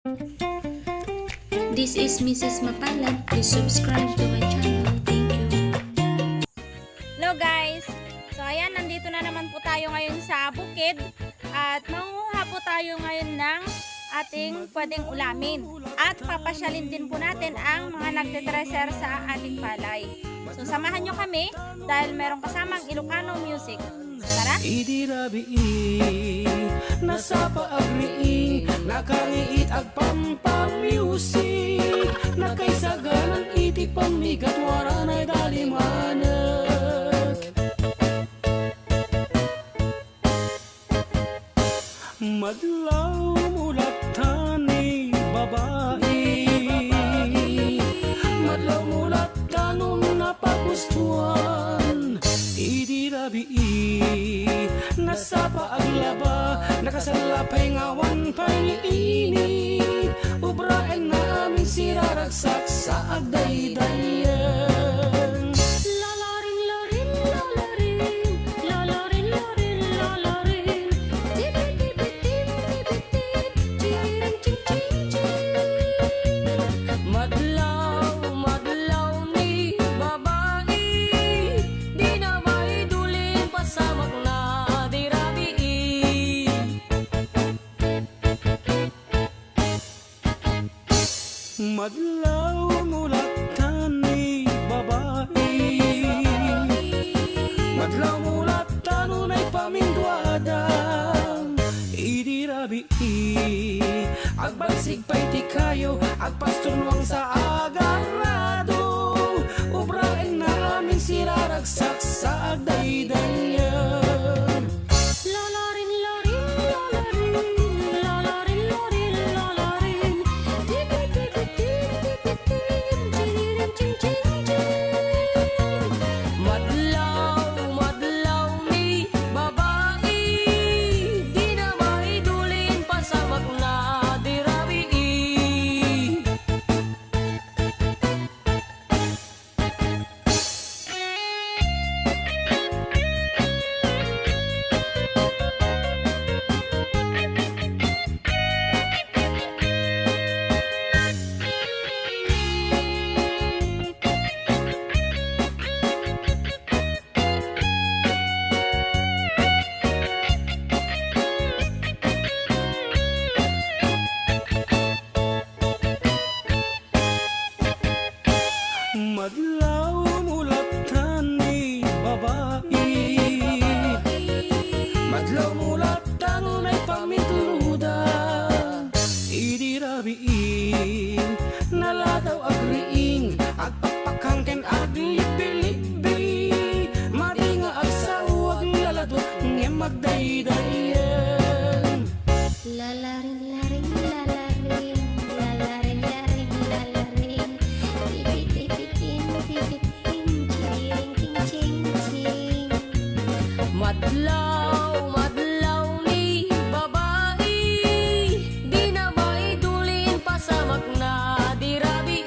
This is Mrs. Mapalad. Please subscribe to my channel. Thank you. Hello guys! So ayan, nandito na naman po tayo ngayon sa bukid at manguha po tayo ngayon ng ating pwedeng ulamin at papasyalin din po natin ang mga nagtitreasure sa ating palay. So samahan nyo kami dahil merong kasamang Ilocano music. Tara! Idirabi nasa paagri nakangiit ag pampamusic nakaisaganan iti pamigat waranay dalimanak madlaw mulat tani babae madlaw mulat tanong napagustuhan idirabi nasa paaglaba nakasalapay ngawan paniinit ubraen na aming siraragsak sa agdaydayan lalarin larin lalarin lalarin larin lalarin tibi-tibi-tib tibi-tib chiring ching ching ching madlaw madlaw ni babae di na maidulin pasamak na madlaw mulat tani babae madlaw mulat tanunay pamindwadang idirabi agbalsig pa'y ti kayo agpastunwang sa agarado ubraen na aming siraragsak sa agdaydayan lalarin larin lalarin lalarin larin lalarin madlaw, madlaw ni babae di na maidulin pasamak na dirabi madlaw mulat tani babae madlaw mulat tanunay pamituluda idirabiin naladaw agriing agpapakangken aglibi-libi matinga agsawag laladot ngem magdaydayan lalarin larin lalarin lalarin larin lalarin tibi-tibi-tin tibi-tin chiring ching ching ching madlaw madlaw ni babae di na maidulin pasamak na dirabi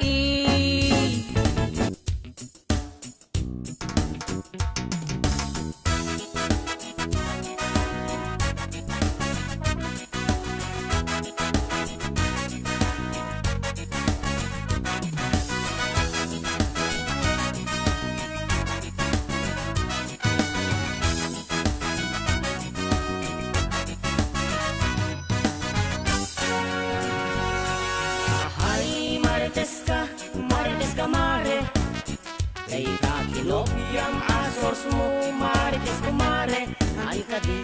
Marites ka mare kay kakinopyang asors mo marites ka mare ay kadi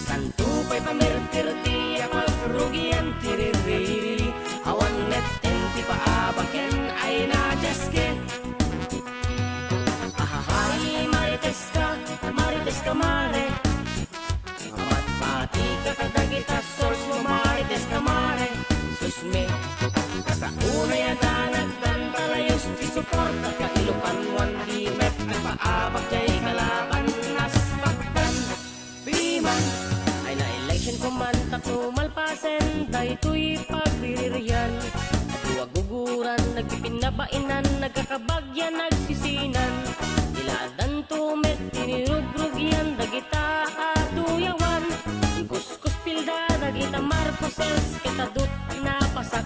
santo pa'y pamirtirti akal rugian tiririri awan netten ti paabaken ay najeske ahahay marites ka mare amat pati ka kadagita sors mo marites ka mare susme sa una yata nagtantalayos ti support at kailupan wan di met nagpaabag jay kalaban nas pagtan piman ay na-election ko man tato malpasen daytoy pagriririyan at luwag guguran nagpipinabainan nagkakabagyan nagsisinan iladan tumet tinirugrugyan dagita atuyawan kuskus pilda dagita Marcoses kitadut na pasag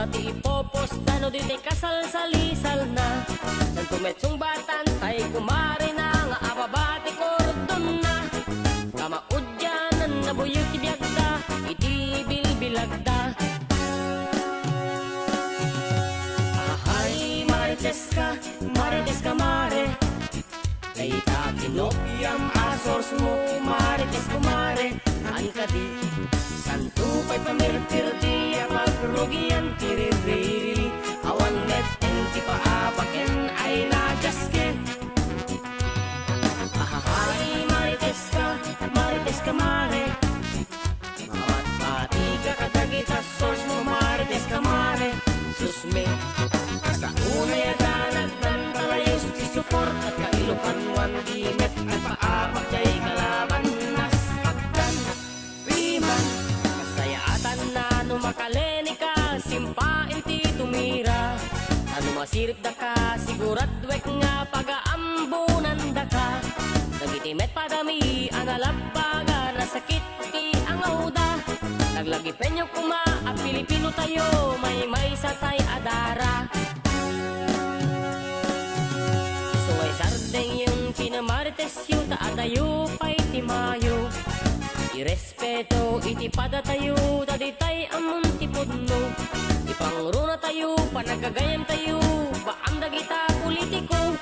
Dati ipopos tano di tay kasal-salisal na. San tumetsong batan tay kumari na nga ababati kordon na. Kamaudyanan na buyog kibiyagda, iti bilbilagda. Ahay, marites ka mare. Dayta kinopyam asors mo, marites kumare. An ka di, santo pa'y pamirpirdi, apagrugian tiririri. Awan met enti paapakin ay najaske. Ahay, marites ka mare. Mawat pati ka katagita, source mo marites ka mare. Susme, sa unay adanan ng talayos ti support at kailupan wan gimet at paapak jay kalaban nas pagdan. Wiman, kasayaatan na numakaleni ka, simpain ti tumira. Ano masirip da ka, sigurat wek nga pagaambunan da ka. Nagitimet padami, analabaga, nasakit ti angawda. Naglagi penyo kuma, a Pilipino tayo, may sa tay adara. Suway sardeng yung kinamarites yung taadayo pa'y timayo. Irespeto iti pada tayo, taditay amon tipudno. Ipangruna tayo, panagagayam tayo, baamdag ita politiko.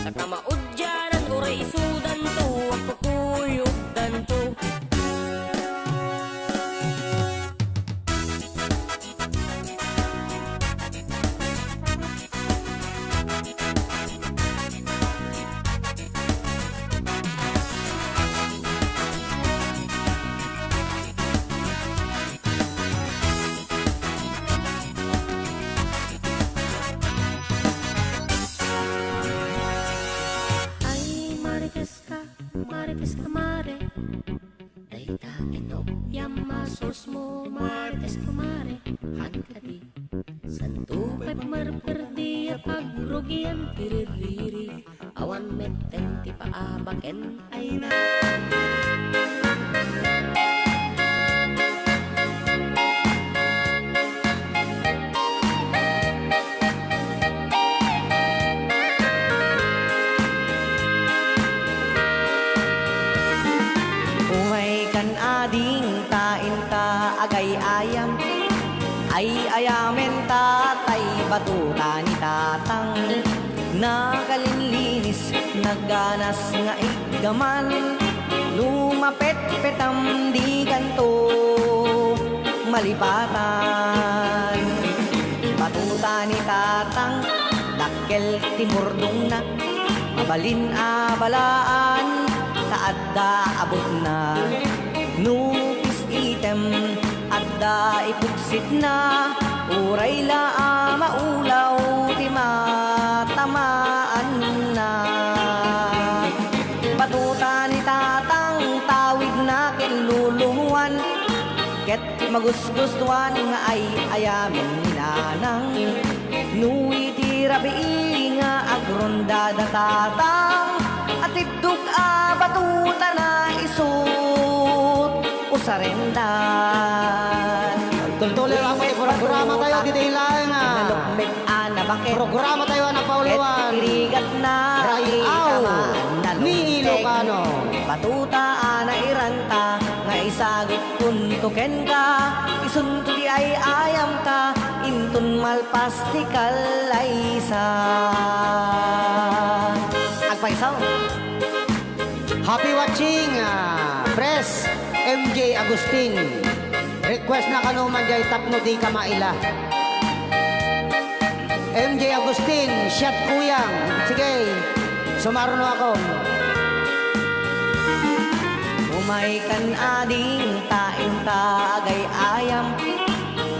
Nakamaudyanan uray isudan to, ang kukuyugdan to. Marites ka mare. Dayta kinopyam masos mo, marites ka mare. Han ka di, santo pa'y marperdi, apagrugian tiririri. Awan meten ti paabaken ay na. Ading tain ta agay ayam, ay ayamen ta tay batuta ni tatang. Nakalinlinis nagganas nga igaman, lumapet petam di ganto malipatan. Batuta ni tatang dakkel timurdong na, mabalin abalaan kaadda abot na. Nupis item adda ipuksit na, uray la maulaw ti matamaan na. Batuta ni tatang tawid na kinluluhuan, ket magusgustuan nga ay ayamin nilanang. Nuwi ti rabi nga agronda da tatang, at itduk batuta na isut usarendan. Tuloy lang may programa tayo dito ilang Nalukmit na bakit programa tayo na pauluan. ket irigat na Rayaw ni Ilocano. Batuta na iranta nga isagot kuntuken ka, isunto di ay ayam ka, intun malpas ti kalaysa. Agpaisaw. Happy watching, Press MJ Agustin. Request na kanuman jay tapno di ka maila. MJ Agustin, shot kuyang. Sige, sumaruno ako. Umay kan ading tain ta agay ayam,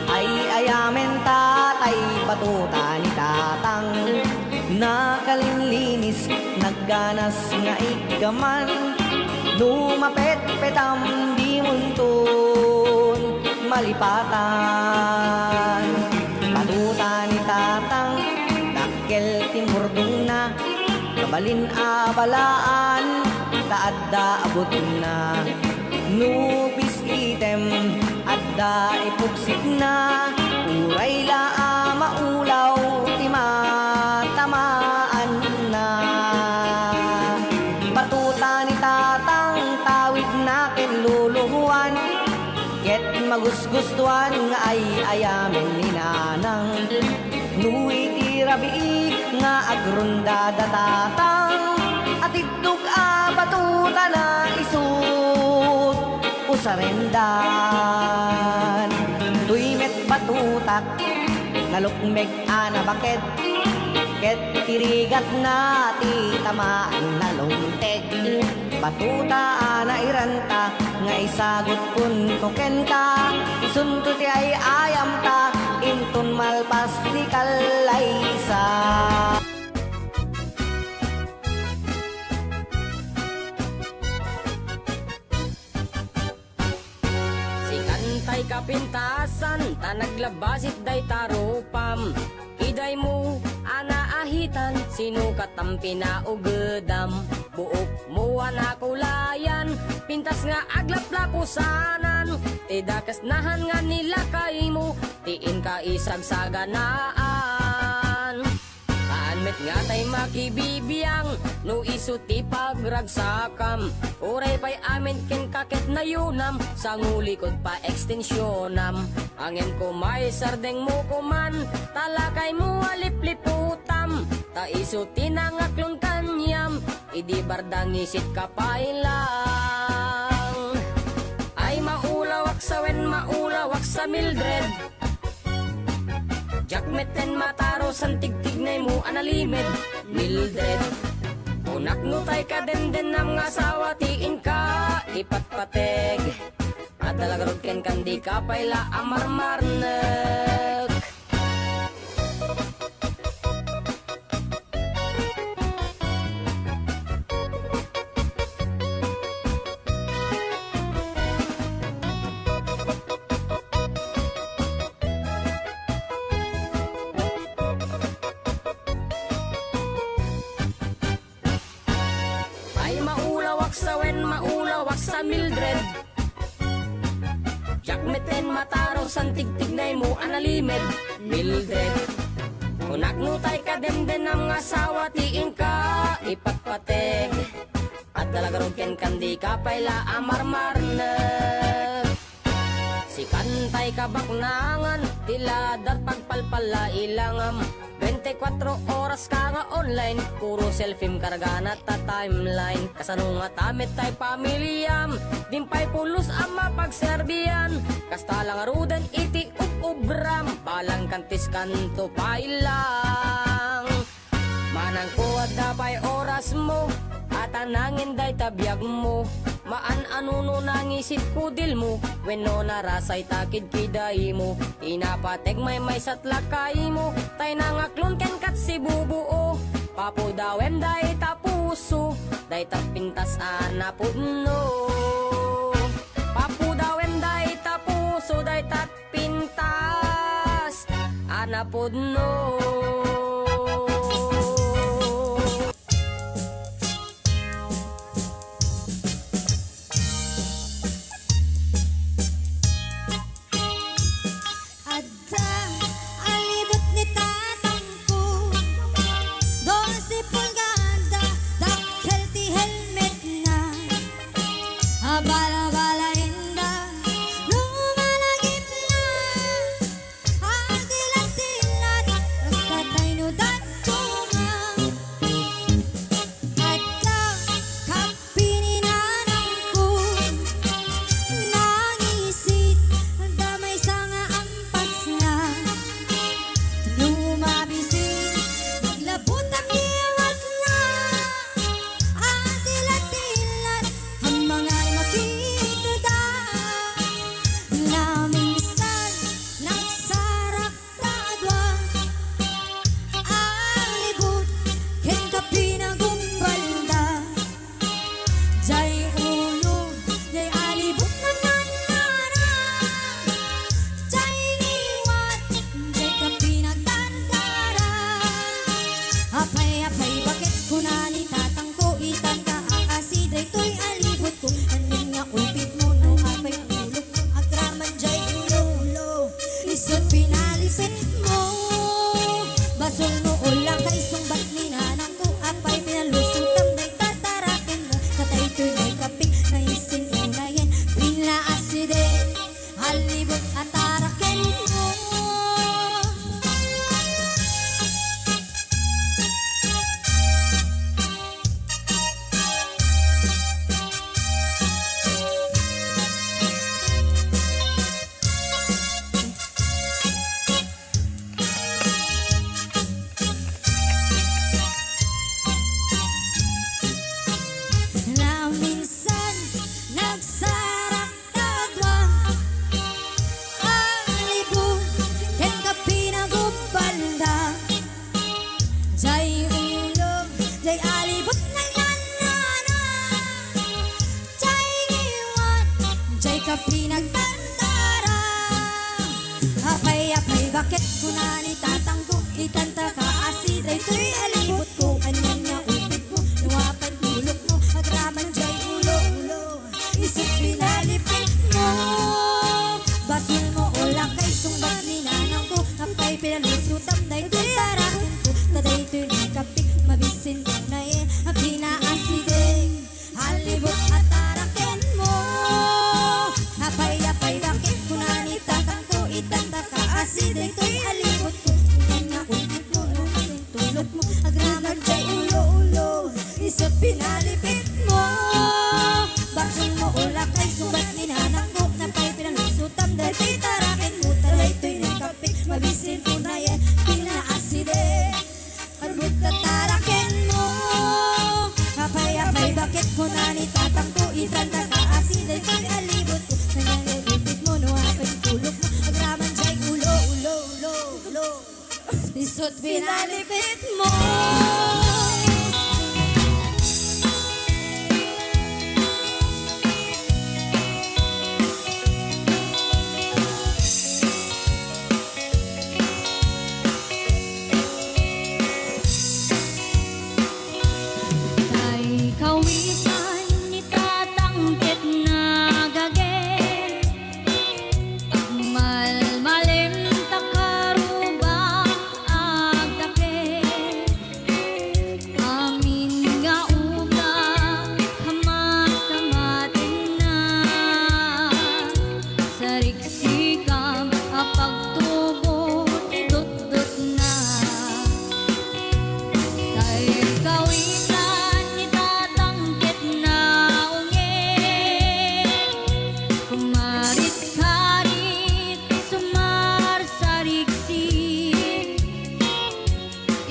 ay ayamen ta tay batuta ni tatang. Nakalinlinis nagganas nga igaman, lumapet petam di muntun malipatan. Batuta ni tatang dakkel timurdong na, kabalin abalaan kaadda abot na. Nupis item adda ipuksit na, Uray laa maulaw, ti matamaan na. Batuta ni tatang tawid na kinluluhuan, ket magusgustuhan nga ay ayamen ni nanang. Nuwi ti rabi nga agrunda datatang, at itug batuta na isut usarendan. Tuy met batutak nalukmeg ana baket, ket kirigat na ti tamaan na lungteg. Batuta ana iranta nga isagot kun token ka, isunto ti ay ayam ta intun malpas ti kalaysa. Tay kapintasan, ta naglabasit day tarupam. Iday mo, anaahitan, sino katampi na ugedam. Buok mo anakulayan, pintas nga aglaplapusanan. Tidakas nahan nga nila kay mo, tiin ka isagsaganaan. Met nga tay makibibiyang, no iso ti pagragsakam. Uray pa'y amin ken kaket na yunam, sa ngulikod pa ekstensyonam. Angin ko may sardeng mo kuman, talakay mo alipliputam. Ta iso tinangaklong kanyam, idi bardang isit kapailang. Ay maulawak sa wen, maulawak sa Mildred. Jakmeten mataro san tigtignay mo analimed Mildred. Unak no tay ka den nam nga asawa tiin ka ipatpateg. At talagarod ken kandi ka payla amarmarnek. Maulawak sa Mildred. Jakmeten mataro san tigtignay mo analimed Mildred. Unak no tay ka den ang asawa tiin ka ipatpateg. At talagarog ken kandi ka payla amarmarnek. Si kantay ka baknangan, tiladar pagpalpala ilangam. 24 oras ka nga online, puro selfie kargana ta timeline. Kasano nga tamit tay pamilyam, dimpay pulos ang mapagserbiyan. Kasta lang aruden iti ubram, balang kantis kanto pailang. Manang kuwad dapay oras mo, at anangin day tabiyag mo. Maan anuno nangisit kudil mo, wenno narasay takid kiday mo. Inapateg may satlakay mo, tay nangaklon ken kat si bubuo. Papo dawem day tapuso, day tapintas anapudno. Papo dawem day tapuso, day tapintas anapudno. Bala-bala indah, lumalagip na, binalipit mo. Kay kawisan ni tatangkit na gage, malmalim takaruba agdake, amin nga uga hamat-kamatin na, sariksikam apagtubo idot-dot na. Kay kawisan ni tatangkit na ungin, kumarit-karit sumarsariksik,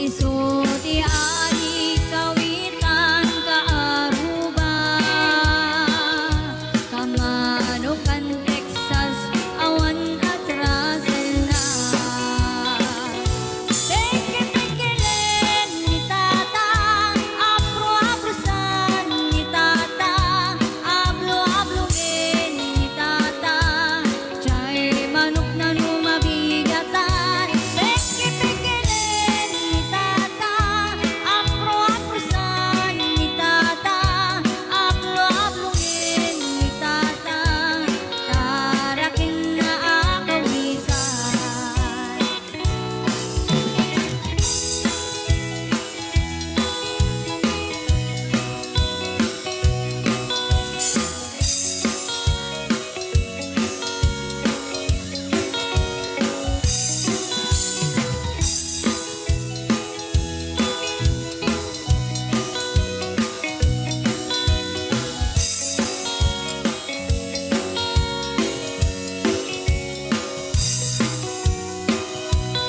isu ti ari kawitan kaaruba, kamanukan Texas awan at Russell na. Peke-pekelen ni tatang, apro-aprosan ni tatang, ablo-ablongin ni tatang, tiya'y manok na lumabigatan. Peke-pekelen ni tatang, apro-aprosan ni tatang, ablo-ablongin ni tatang, taraking na akawisan.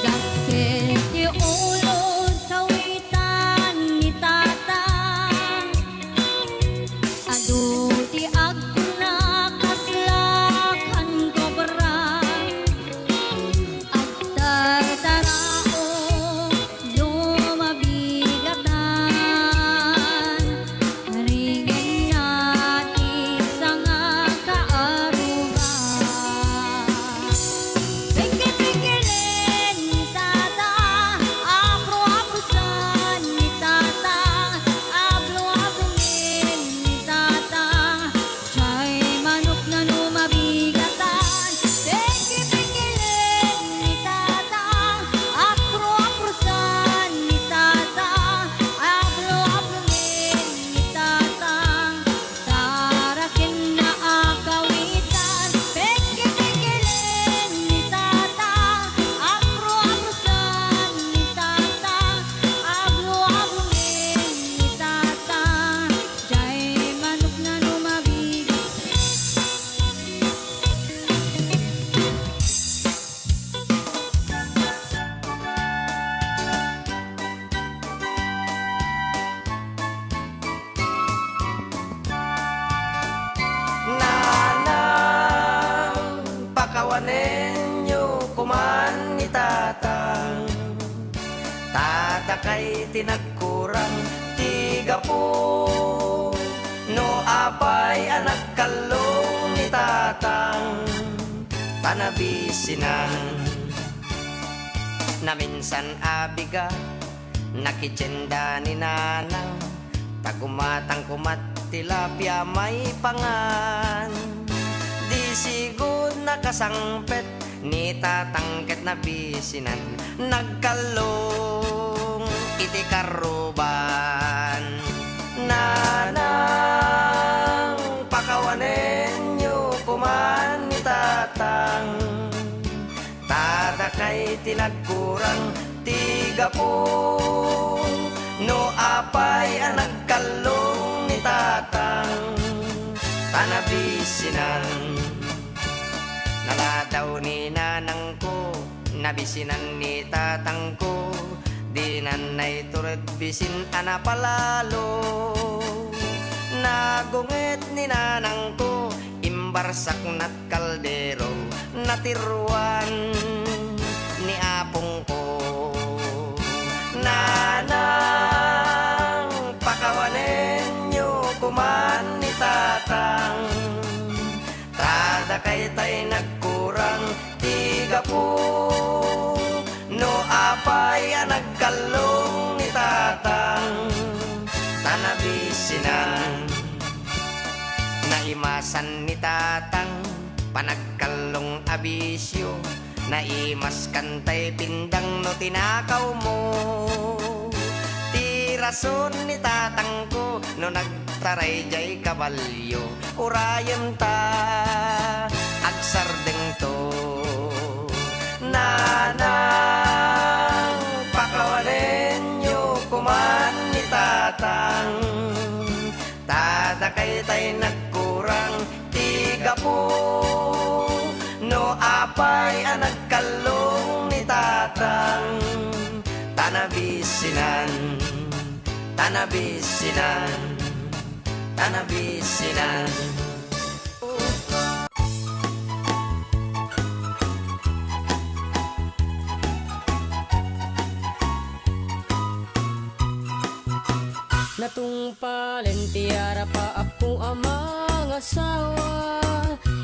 Dakit ti ulod kawitan ni tatang, adu ti agna kaslakan kobrang, agtartarao lumabigatan, ringin nati sanga kaaruba. Peke-pekelen ni tatang, apro-aprosan ni tatang, ablo-ablongin ni tatang, tiya'y manok na lumabigatan. Peke-pekelen ni tatang, apro-aprosan ni tatang, ablo-ablongin ni tatang, tarakin na akawitan. Peke-pekelen ni tatang, apro-aprosan ni tatang, ablo-ablongin ni tatang, tiya'y manok na lumabigatan. Nanang pakawanen nyo kuman ni tatang, tatakay tinagkurang tiga po, no apay anak kalong ni tatang, panabisinan na minsan abiga nakitsenda ni nanang, tagumatang kumat tilapia may pangan, di sigud nakasangpet ni tatangket na bisinan, nagkalong iti karuban. Nanang pakawanen nyo kuman ni tatang, tatakay tinagkurang tiga po, no apay anak kalong ni tatang, tanabisinan. Naladaw ni nanang ko, nabisinan ni tatang ko, di nanay turut bisin anapalalo. Nagungit ni nanang ko, imbarsak nat kaldero, natiruan ni apong ko. nanang pakawanen nyo kuman ni tatang tada kay tay nagkurang tiga po no apay nagkalong ni tatang tanabisinan naimasan ni tatang panagkalong abisyo naimas kantay pindang no tinakaw mo tirason ni tatang ko no nagtaray jay kabalyo urayan ta agsardeng to nanang pakawanen nyo kuman ni tatang tada kay tay nagkurang tiga po no apay nagkalong ni tatang tanabisinan tanabisinan tanabisinan Natungpalen tiara pa ako amang asawa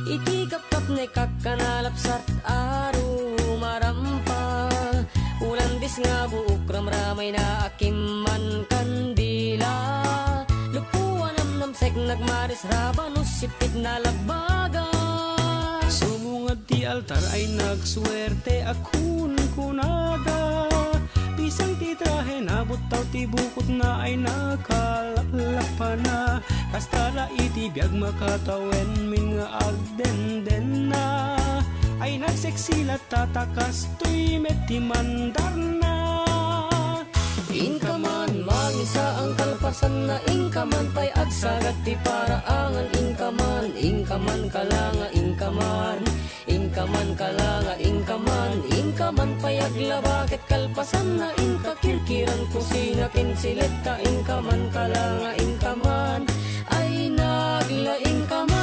Itikap-kap na kakanalapsat aro marampa Ulandis nga buok ramramay na akiman kandila Lupuan am namsek nagmaris raban usipit na labaga Sumungad ti altar ay nagswerte akun kunaga Pisang ti trahe nabutaw ti bukot na ay nakalakpa na Kastala iti biyag makatawen min nga agdenden na Ay nagseksilat tatakas tuy meti mandar na Inkaman, mangisa ang kalpasan na inkaman pa'y agsagat ti paraangan inkaman, inkaman kalanga inkaman Inkaman kalanga inkaman, inkaman pa'y aglabakit kalpasan na inkakirkiran kusina kinsilet ka inkaman kalanga inkaman Ay nagla inkaman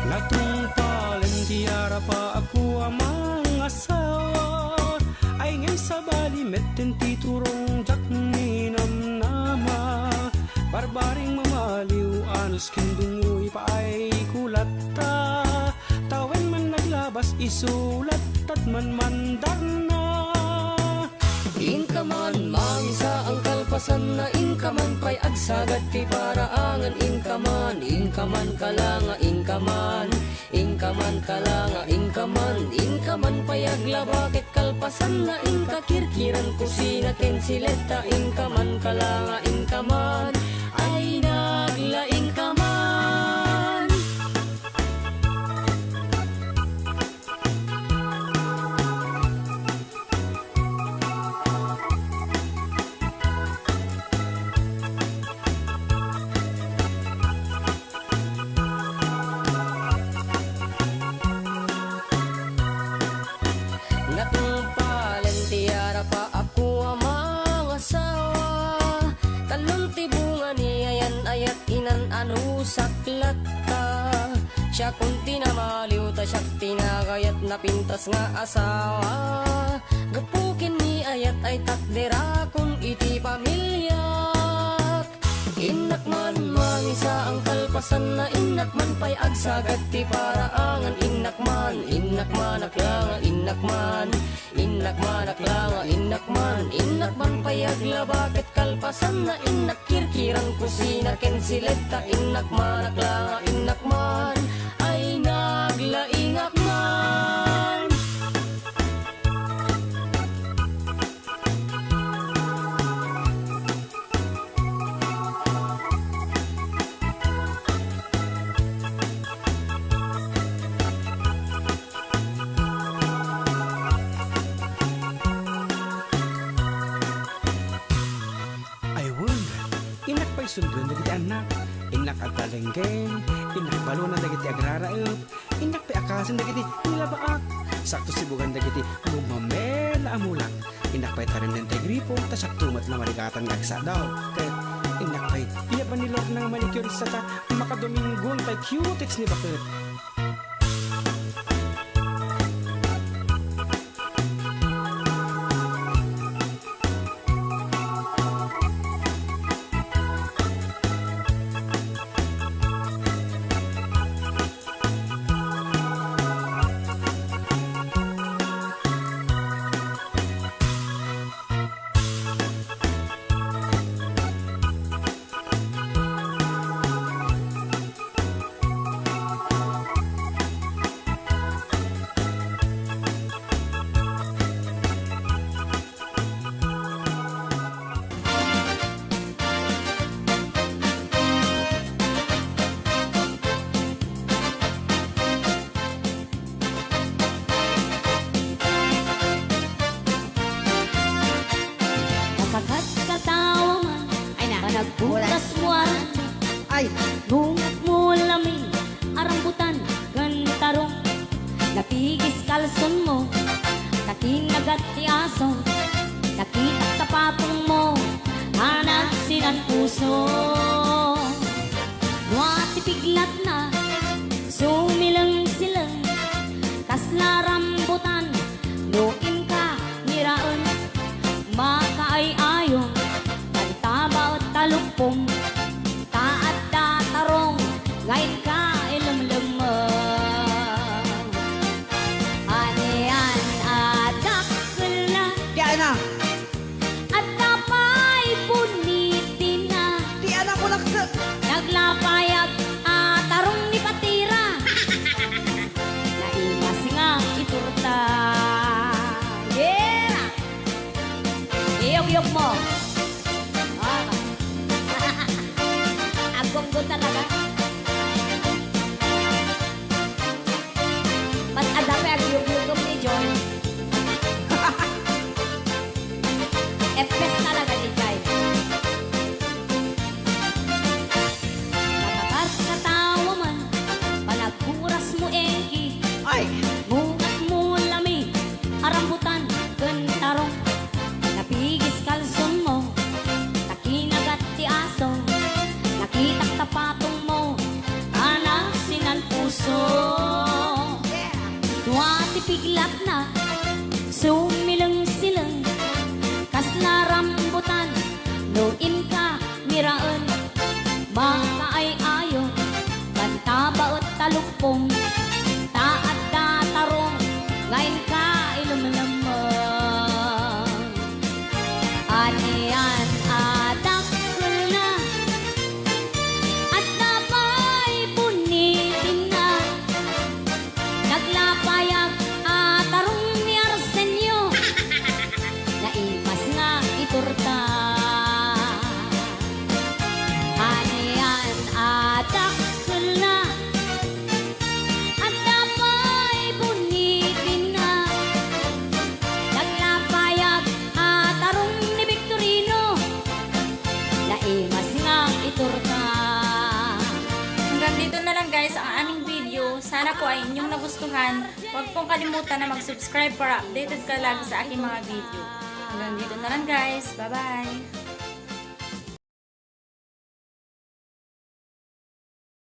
Natungpalen tiara pa ako amang asawa Ay ngay sa bali metten ti turong jak ni namnama Barbaring mamaliw anos kindungoy pa ay kulata Tawen man naglabas isulat at man mandar na Inkaman, mangisa ang kalpasan na inkaman pa'y agsagat ti paraangan inkaman Inkaman kalanga inkaman Inkaman kalanga inkaman Inkaman pa'y aglabakit kalpasan na inkakirkiran kusina kinsileta inkaman kalanga inkaman Ay nagla inkaman Natungpalen tiara pa ako amang asawa Talong tibungan ni ayan ayat inan anu saklat ka Siya kung tinamaliw ta siya tinagayat na pintas nga asawa Gapukin ni ayat ay takdera kung iti pamilyak Inakman mangisa ang kalpasan na inakman pa'y agsagat ti paraangan inakman Inakman aklanga inakman Inakman aklanga inakman Inakman pa'y aglabakit kalpasan na inakirkiran kusina kensileta inakman aklanga inakman Ay naglaingakman sundon dagiti anak inak agtalenggen inak balunan dagiti agraraep inak pe akasan dagiti nilabaak sakto si bugan dagiti gumamela amulang. Inakpay tarim ng tegripo, tasaktumat na marigatan ngagsa daw. Kaya inakpay, iya ba ni Lord ng manicure sa ta makadominggon tay cutex ni bakit? Kapagkat katawa man panagbukas mo aran Ay, bungat mo lamig arambutan gantarong napigis kalson mo nakinagat ti aso nakita tapatong mo anak sinan puso nuati piglat na sumilang silang kasla rambutan luin ka niraan makaay ayong taba o talupong taat tatarong ngayon ka ilumlumang anian adak na di na. at tapay punitin na Di anak ko lang sa... naglapayag tarong ni patira naimas nga iturta yeah iyog-yog mo agong-go talaga mas adape agyog-yogom ni John epes talaga ni Jai natakas katawa man panagkuras mo engki Ay, bungat mo lami arambutan kentarong napigis kalson mo nakinagat ti aso nakitak tapatong mo anak sinan puso tuwati piglat na sumilang silang kasla rambutan luin ka miraan makaay ayo kantaba at talupong taat tatarong ngayon ka ilumlamang anian adak na at napay punitin na naglapayag tarong ni Arsenio naimas nga iturta anian adak na at napay punitin na naglapayag tarong ni Victorino naimas nga iturta. Hanggang dito na lang guys ang aming video. Sana po ay inyong nagustuhan. Huwag pong kalimutan na mag-subscribe para updated ka lagi sa aking mga video. Hanggang dito na lang guys. Bye-bye!